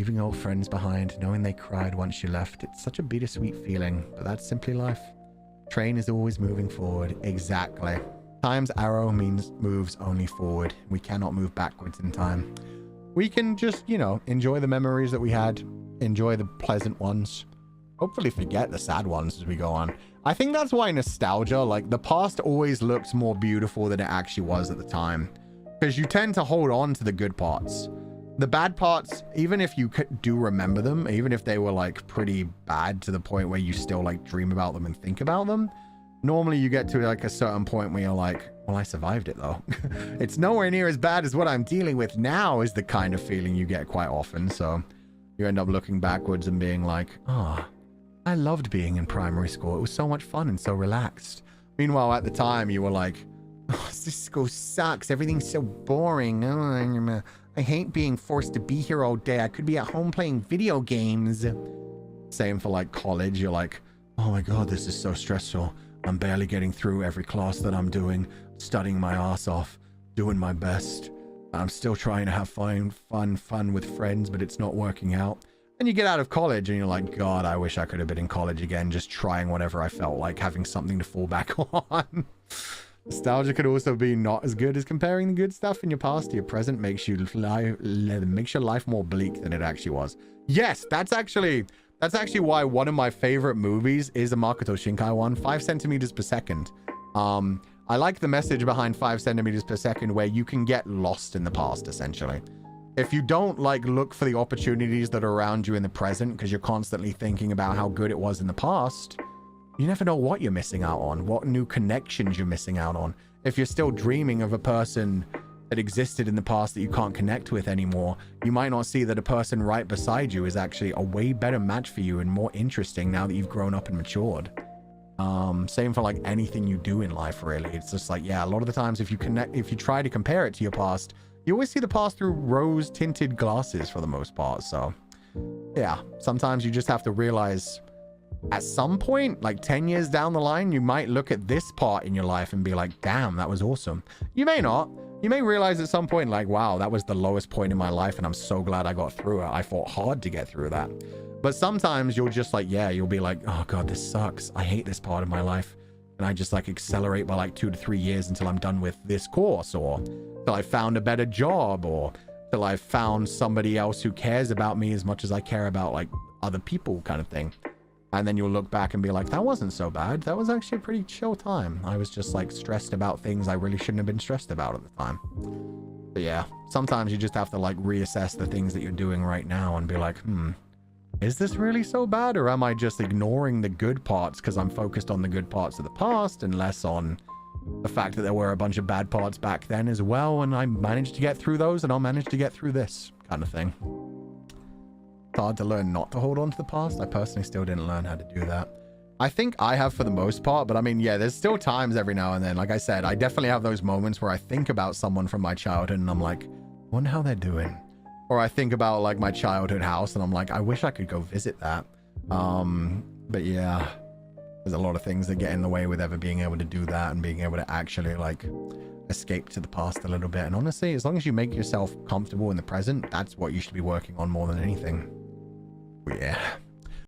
Leaving old friends behind, knowing they cried once you left. It's such a bittersweet feeling, but that's simply life. Train is always moving forward. Exactly. Time's arrow means moves only forward. We cannot move backwards in time. We can just, you know, enjoy the memories that we had, enjoy the pleasant ones, hopefully forget the sad ones as we go on. I think that's why nostalgia, like the past always looks more beautiful than it actually was at the time, because you tend to hold on to the good parts. The bad parts, even if you do remember them, even if they were like pretty bad to the point where you still like dream about them and think about them, normally you get to like a certain point where you're like, well, I survived it though. It's nowhere near as bad as what I'm dealing with now, is the kind of feeling you get quite often. So you end up looking backwards and being like, oh, I loved being in primary school. It was so much fun and so relaxed. Meanwhile, at the time you were like, oh, this school sucks. Everything's so boring. Oh, I hate being forced to be here all day. I could be at home playing video games. Same for like college. You're like, oh my God, this is so stressful. I'm barely getting through every class that I'm doing, studying my ass off, doing my best. I'm still trying to have fun with friends, but it's not working out. And you get out of college and you're like, God, I wish I could have been in college again, just trying whatever I felt like, having something to fall back on. Nostalgia could also be not as good, as comparing the good stuff in your past to your present makes your life more bleak than it actually was. Yes, that's actually why one of my favorite movies is a Makoto Shinkai one, 5 centimeters per second. I like the message behind 5 centimeters per second, where you can get lost in the past, essentially. If you don't like look for the opportunities that are around you in the present, because you're constantly thinking about how good it was in the past, you never know what you're missing out on, what new connections you're missing out on. If you're still dreaming of a person that existed in the past that you can't connect with anymore, you might not see that a person right beside you is actually a way better match for you and more interesting now that you've grown up and matured. Same for like anything you do in life, really. It's just like, yeah, a lot of the times if you try to compare it to your past, you always see the past through rose-tinted glasses for the most part. So yeah, sometimes you just have to realize at some point, like 10 years down the line, you might look at this part in your life and be like, damn, that was awesome. You may not. You may realize at some point, like, wow, that was the lowest point in my life and I'm so glad I got through it. I fought hard to get through that. But sometimes you'll just like, yeah, you'll be like, oh God, this sucks. I hate this part of my life. And I just like accelerate by like 2 to 3 years until I'm done with this course, or till I found a better job, or till I found somebody else who cares about me as much as I care about like other people, kind of thing. And then you'll look back and be like, that wasn't so bad. That was actually a pretty chill time. I was just like stressed about things I really shouldn't have been stressed about at the time. But yeah, sometimes you just have to like reassess the things that you're doing right now and be like, is this really so bad? Or am I just ignoring the good parts because I'm focused on the good parts of the past and less on the fact that there were a bunch of bad parts back then as well, and I managed to get through those and I'll manage to get through this kind of thing. It's hard to learn not to hold on to the past. I personally still didn't learn how to do that. I think I have for the most part, but I mean, yeah, there's still times every now and then. Like I said, I definitely have those moments where I think about someone from my childhood and I'm like, I wonder how they're doing. Or I think about like my childhood house and I'm like, I wish I could go visit that. But yeah, there's a lot of things that get in the way with ever being able to do that and being able to actually like escape to the past a little bit. And honestly, as long as you make yourself comfortable in the present, that's what you should be working on more than anything. But yeah.